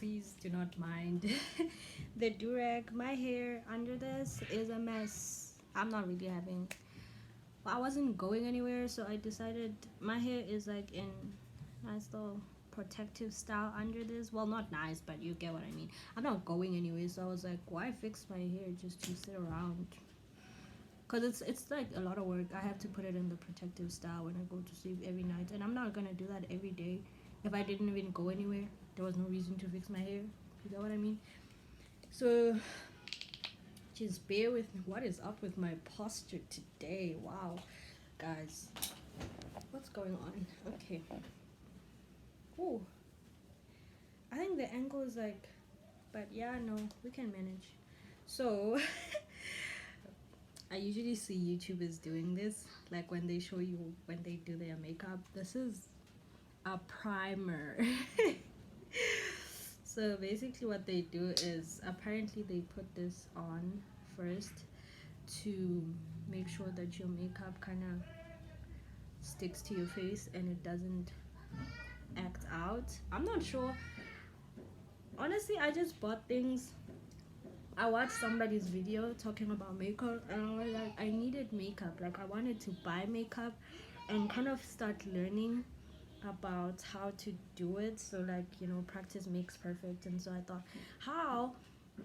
please do not mind the durag. My hair under this is a mess. I'm not really having, well, I wasn't going anywhere, so I decided my hair is like in nice little protective style under this. Well, not nice, but you get what I mean. I'm not going anywhere, so I was like, why fix my hair just to sit around? Because it's like a lot of work. I have to put it in the protective style when I go to sleep every night, and I'm not gonna do that every day. If I didn't even go anywhere, there was no reason to fix my hair. You know what I mean? So just bear with me. What is up with my posture today? Wow, guys, what's going on? Okay. Oh, I think the angle is like, but yeah, no, we can manage. So I usually see YouTubers doing this, like when they show you when they do their makeup. This is a primer. So basically what they do is, apparently they put this on first to make sure that your makeup kind of sticks to your face and it doesn't act out. I'm not sure, honestly. I just bought things. I watched somebody's video talking about makeup, and I was like, I needed makeup. Like, I wanted to buy makeup and kind of start learning about how to do it. So, like, you know, practice makes perfect. And so I thought, how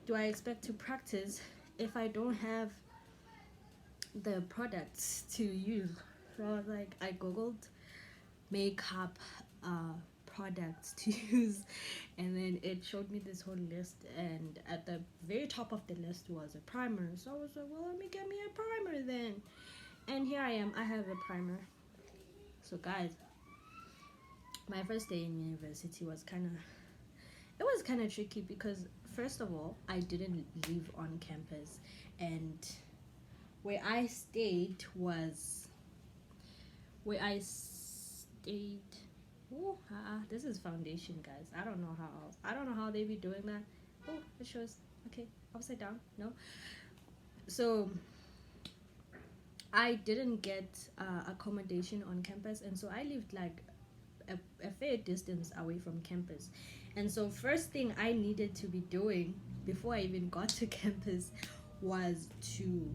do I expect to practice if I don't have the products to use? So I was like, I googled makeup products to use, and then it showed me this whole list, and at the very top of the list was a primer. So I was like, well, let me get me a primer then. And here I am, I have a primer. So guys, my first day in university was kind of tricky, because first of all, I didn't live on campus, and where I stayed was where I stayed. Oh, this is foundation, guys. I don't know how else. I don't know how they be doing that. Oh, it shows. Okay, upside down. No. So I didn't get accommodation on campus, and so I lived like a fair distance away from campus. And so first thing I needed to be doing before I even got to campus was to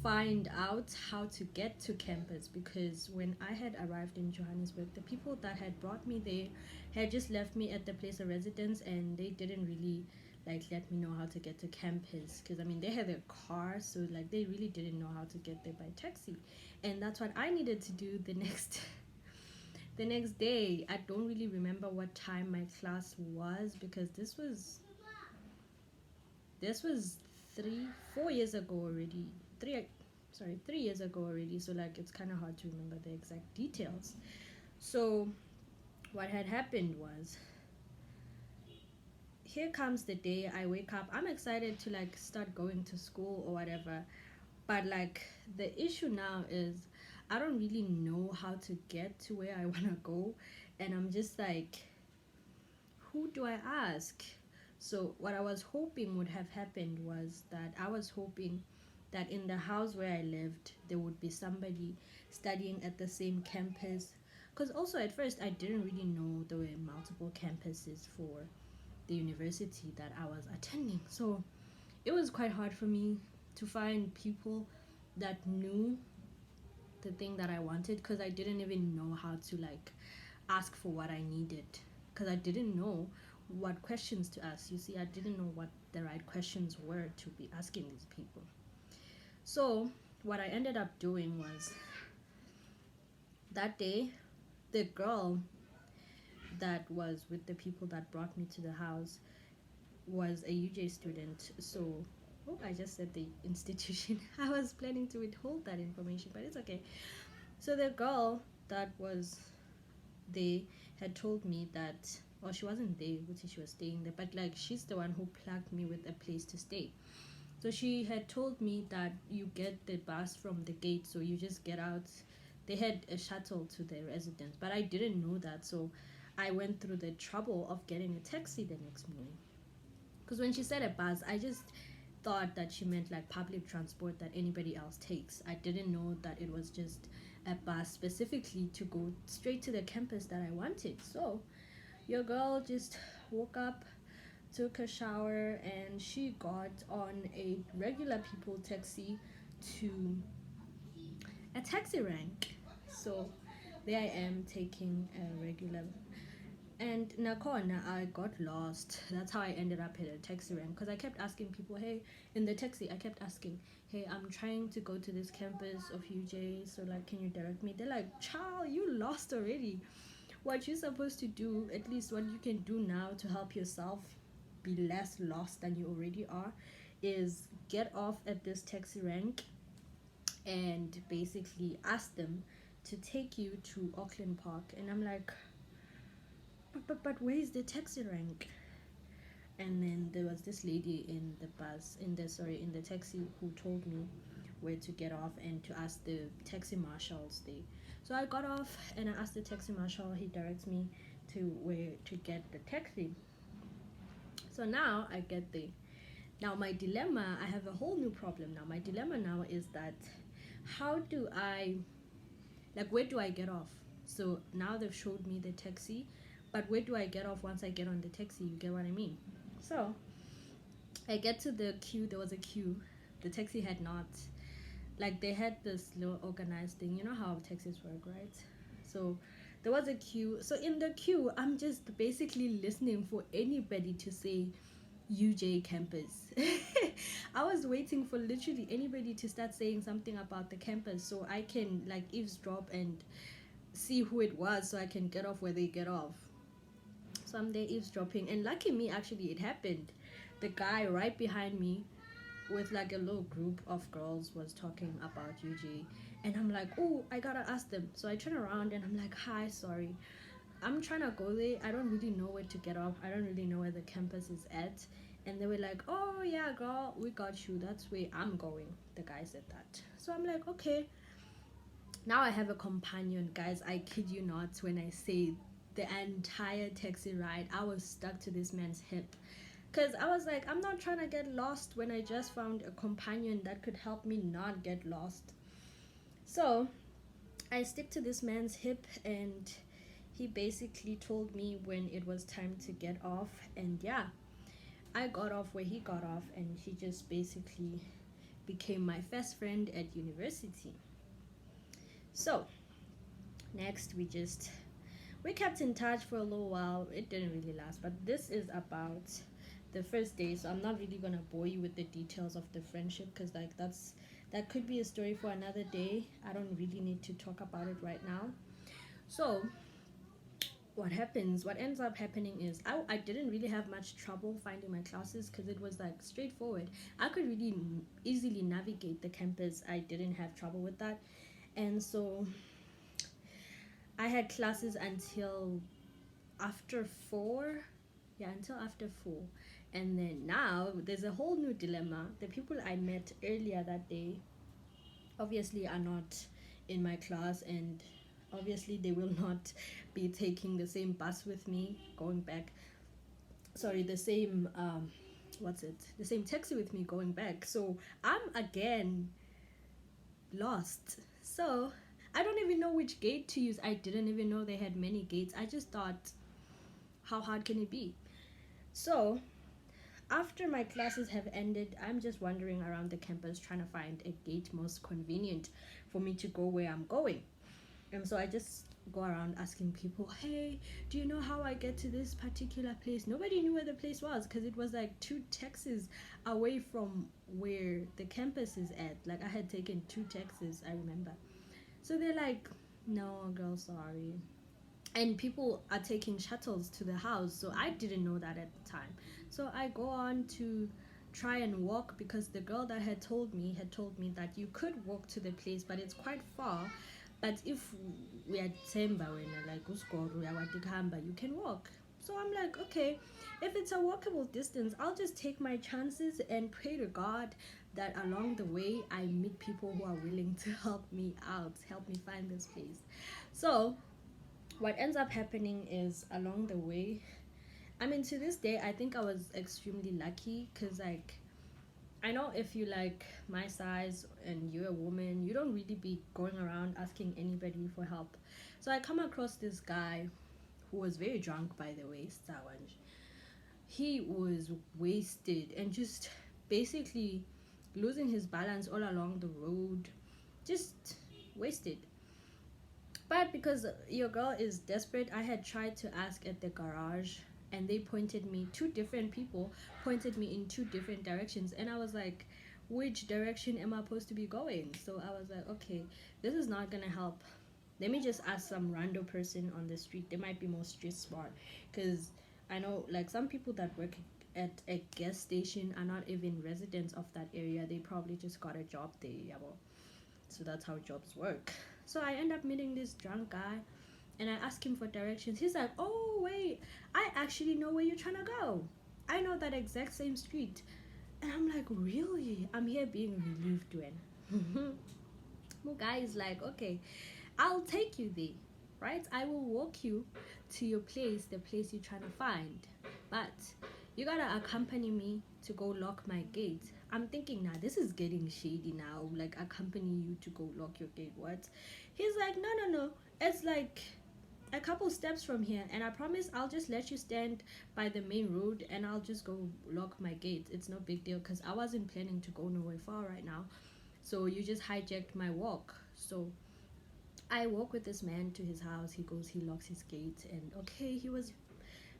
find out how to get to campus, because when I had arrived in Johannesburg, the people that had brought me there had just left me at the place of residence, and they didn't really like let me know how to get to campus, because I mean, they had their car, so like they really didn't know how to get there by taxi. And that's what I needed to do the next the next day. I don't really remember what time my class was, because this was 3 4 years ago already. 3 years ago already. So like, it's kind of hard to remember the exact details. So what had happened was, here comes the day. I wake up, I'm excited to like start going to school or whatever, but like, the issue now is I don't really know how to get to where I want to go, and I'm just like, who do I ask? So what I was hoping would have happened was that I was hoping that in the house where I lived, there would be somebody studying at the same campus. Because also at first, I didn't really know there were multiple campuses for the university that I was attending. So it was quite hard for me to find people that knew the thing that I wanted, because I didn't even know how to like ask for what I needed, because I didn't know what questions to ask. You see, I didn't know what the right questions were to be asking these people. So what I ended up doing was, that day, the girl that was with the people that brought me to the house was a UJ student. So, oh, I just said the institution. I was planning to withhold that information, but it's okay. So the girl that was there had told me that, well, she wasn't there, which she was staying there, but like, she's the one who plugged me with a place to stay. So she had told me that you get the bus from the gate, so you just get out. They had a shuttle to their residence, but I didn't know that, so I went through the trouble of getting a taxi the next morning. Because when she said a bus, I just thought that she meant like public transport that anybody else takes. I didn't know that it was just a bus specifically to go straight to the campus that I wanted. So your girl just woke up, took a shower, and she got on a regular people taxi to a taxi rank. So there I am taking a regular, and nakona I got lost. That's how I ended up at a taxi rank, because I kept asking people, hey, in the taxi I kept asking, hey, I'm trying to go to this campus of UJ, so like, can you direct me? They're like, child, you lost already. What you're supposed to do, at least what you can do now to help yourself be less lost than you already are, is get off at this taxi rank and basically ask them to take you to Auckland Park. And I'm like, but where's the taxi rank? And then there was this lady in the bus, in the taxi, who told me where to get off and to ask the taxi marshals there. So I got off and I asked the taxi marshal. He directs me to where to get the taxi. So now I get there. Now my dilemma, I have a whole new problem now. My dilemma now is that, how do I, like, where do I get off? So now they've showed me the taxi, but where do I get off once I get on the taxi? You get what I mean? So I get to the queue. There was a queue. The taxi had not, like, they had this little organized thing. You know how taxis work, right? So there was a queue. So in the queue, I'm just basically listening for anybody to say UJ campus. I was waiting for literally anybody to start saying something about the campus, so I can like eavesdrop and see who it was, so I can get off where they get off. So I'm there eavesdropping, and lucky me, actually it happened. The guy right behind me with like a little group of girls was talking about UJ, and I'm like, oh, I gotta ask them. So I turn around and I'm like, hi, sorry, I'm trying to go there. I don't really know where to get off. I don't really know where the campus is at. And they were like, oh yeah, girl, we got you. That's where I'm going. The guy said that. So I'm like, okay. Now I have a companion, guys. I kid you not when I say the entire taxi ride, I was stuck to this man's hip. Because I was like, I'm not trying to get lost when I just found a companion that could help me not get lost. So I stick to this man's hip, and he basically told me when it was time to get off. And yeah, I got off where he got off, and he just basically became my best friend at university. So next, we kept in touch for a little while. It didn't really last, but this is about the first day, so I'm not really gonna bore you with the details of the friendship, because like that could be a story for another day. I don't really need to talk about it right now. So what ends up happening is I didn't really have much trouble finding my classes, because it was like straightforward. I could really easily navigate the campus. I didn't have trouble with that. And so I had classes until after 4. Yeah, until after 4. And then now there's a whole new dilemma. The people I met earlier that day obviously are not in my class, and obviously they will not be taking the same bus with me going back. Sorry, the same the same taxi with me going back. So I'm again lost. So I don't even know which gate to use. I didn't even know they had many gates. I just thought, how hard can it be? So after my classes have ended, I'm just wandering around the campus trying to find a gate most convenient for me to go where I'm going. And so I just go around asking people, hey, do you know how I get to this particular place? Nobody knew where the place was, because it was like 2 taxis away from where the campus is at. Like, I had taken 2 taxis, I remember. So they're like, no, girl, sorry. And people are taking shuttles to the house, so I didn't know that at the time. So I go on to try and walk, because the girl that had told me that you could walk to the place, but it's quite far. But if we are Temba, when like you can walk. So I'm like, okay, if it's a walkable distance, I'll just take my chances and pray to God that along the way I meet people who are willing to help me out, help me find this place. So what ends up happening is, along the way, I mean, to this day, I think I was extremely lucky, because like, I know if you like my size and you're a woman, you don't really be going around asking anybody for help. So I come across this guy who was very drunk, by the way, Sawanj. he was wasted and just basically losing his balance all along the road, just wasted. But because your girl is desperate, I had tried to ask at the garage, and they pointed me, two different people pointed me in two different directions, and I was like, which direction am I supposed to be going? So I was like, okay, this is not gonna help. Let me just ask some random person on the street. They might be more street smart, because I know like some people that work at a gas station are not even residents of that area. They probably just got a job there. Yeah, well, so that's how jobs work. So I end up meeting this drunk guy, and I ask him for directions. He's like, oh wait, I actually know where you're trying to go. I know that exact same street. And I'm like, really? I'm here being relieved when. The guy is like, okay, I'll take you there, right? I will walk you to your place, the place you're trying to find. But you gotta accompany me to go lock my gate. I'm thinking, now this is getting shady now. Like, accompany you to go lock your gate. What? He's like, no. It's like a couple steps from here, and I promise I'll just let you stand by the main road and I'll just go lock my gate. It's no big deal, because I wasn't planning to go nowhere far right now. So you just hijacked my walk. So I walk with this man to his house. He goes, he locks his gate, and okay, he was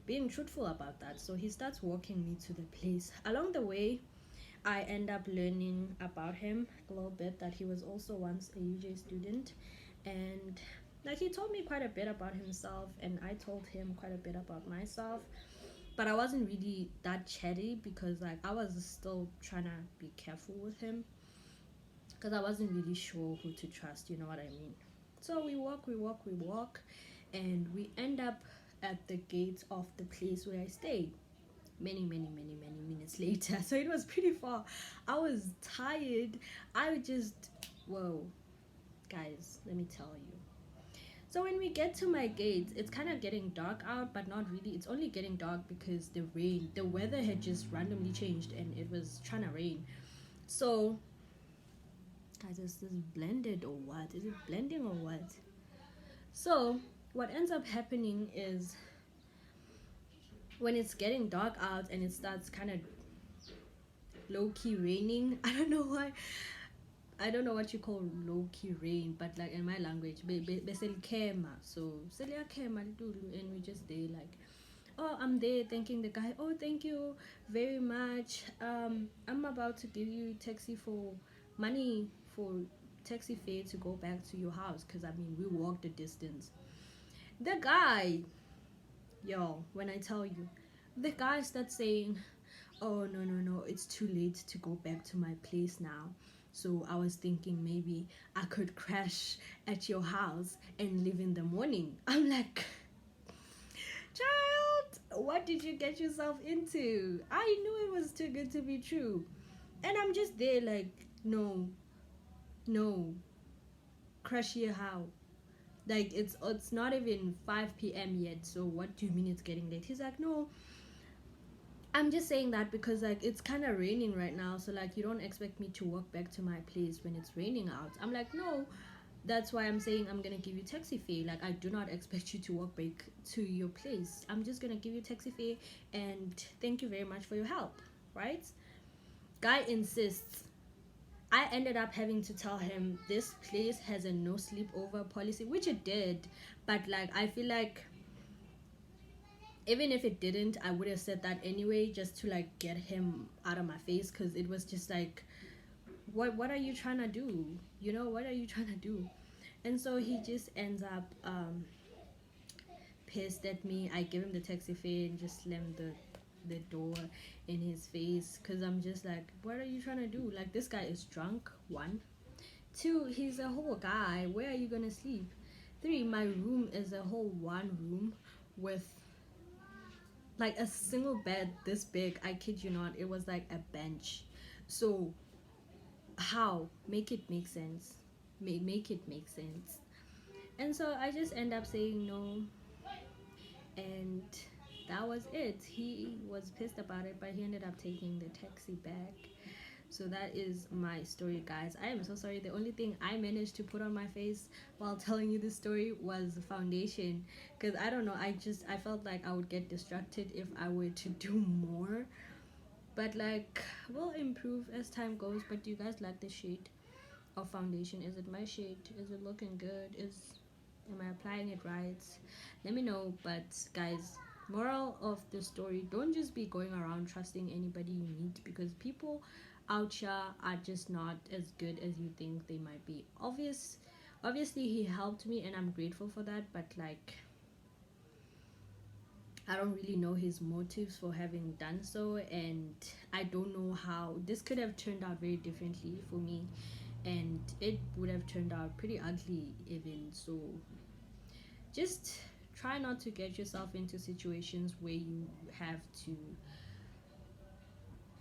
being truthful about that. So he starts walking me to the place. Along the way, I end up learning about him a little bit, that he was also once a UJ student, and like he told me quite a bit about himself, and I told him quite a bit about myself. But I wasn't really that chatty, because like I was still trying to be careful with him, because I wasn't really sure who to trust, you know what I mean. So we walk, and we end up at the gate of the place where I stay. Many minutes later. So it was pretty far. I was tired. I just, whoa, guys, let me tell you. So when we get to my gate, it's kind of getting dark out, but not really. It's only getting dark because the weather had just randomly changed, and it was trying to rain. So, guys, is this blended or what? Is it blending or what? So what ends up happening is, when it's getting dark out and it starts kind of low-key raining, I don't know why, I don't know what you call low-key rain, but like in my language, beselkema. So seliyakema litulu, and we just there like, oh, I'm there thanking the guy. Oh, thank you very much. I'm about to give you taxi for money for taxi fare to go back to your house, because I mean we walked the distance. The guy, yo, when I tell you, the guy starts saying, oh, no, it's too late to go back to my place now. So I was thinking maybe I could crash at your house and leave in the morning. I'm like, child, what did you get yourself into? I knew it was too good to be true. And I'm just there like, no, crash here how? Like, it's not even 5 p.m. yet, so what do you mean it's getting late? He's like, no, I'm just saying that because like it's kind of raining right now, so like you don't expect me to walk back to my place when it's raining out. I'm like, no, that's why I'm saying I'm gonna give you taxi fare. Like, I do not expect you to walk back to your place. I'm just gonna give you taxi fare, and thank you very much for your help, right? Guy insists. I ended up having to tell him this place has a no sleepover policy, which it did, but like I feel like even if it didn't, I would have said that anyway, just to like get him out of my face, because it was just like, what are you trying to do? You know, what are you trying to do? And so he just ends up pissed at me. I give him the taxi fare and just slam the door in his face, because I'm just like, what are you trying to do? Like, this guy is drunk, 1. 2, he's a whole guy. Where are you gonna sleep? 3, my room is a whole 1 room with like a single bed this big. I kid you not, it was like a bench. So how? Make it make sense. Make it make sense. And so I just end up saying no, and that was it. He was pissed about it, but he ended up taking the taxi back. So that is my story, guys. I am so sorry. The only thing I managed to put on my face while telling you this story was foundation, because I don't know, I felt like I would get distracted if I were to do more. But like, we'll improve as time goes. But do you guys like the shade of foundation? Is it my shade? Is it looking good? Am I applying it right? Let me know. But guys, moral of the story, don't just be going around trusting anybody you meet, because people out here are just not as good as you think they might be. Obviously he helped me and I'm grateful for that, but like, I don't really know his motives for having done so, and I don't know how this could have turned out very differently for me, and it would have turned out pretty ugly even. So just try not to get yourself into situations where you have to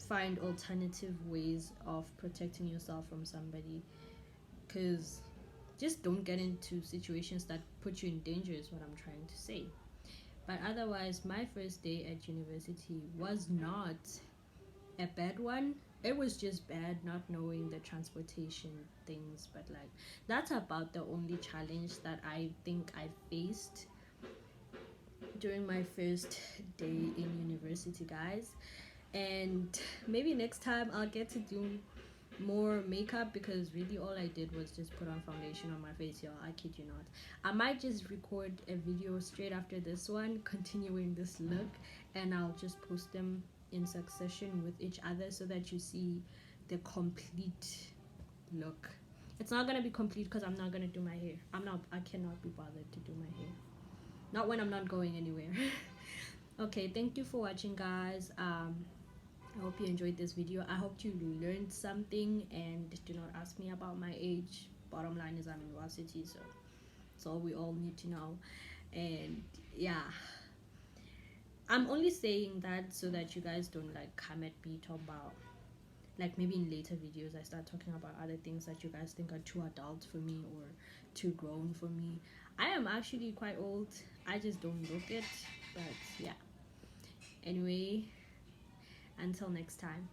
find alternative ways of protecting yourself from somebody, because just don't get into situations that put you in danger is what I'm trying to say. But otherwise, my first day at university was not a bad one. It was just bad not knowing the transportation things, but like, that's about the only challenge that I think I faced during my first day in university, guys. And maybe next time I'll get to do more makeup, because really all I did was just put on foundation on my face, y'all. I kid you not. I might just record a video straight after this one continuing this look, and I'll just post them in succession with each other so that you see the complete look. It's not gonna be complete because I'm not gonna do my hair. I cannot be bothered to do my hair, not when I'm not going anywhere. Okay, thank you for watching, guys. I hope you enjoyed this video. I hope you learned something, and do not ask me about my age. Bottom line is I'm in varsity, so it's all we all need to know. And yeah, I'm only saying that so that you guys don't like come at me talk about, like, maybe in later videos I start talking about other things that you guys think are too adult for me or too grown for me. I am actually quite old, I just don't look it. But yeah, anyway, until next time.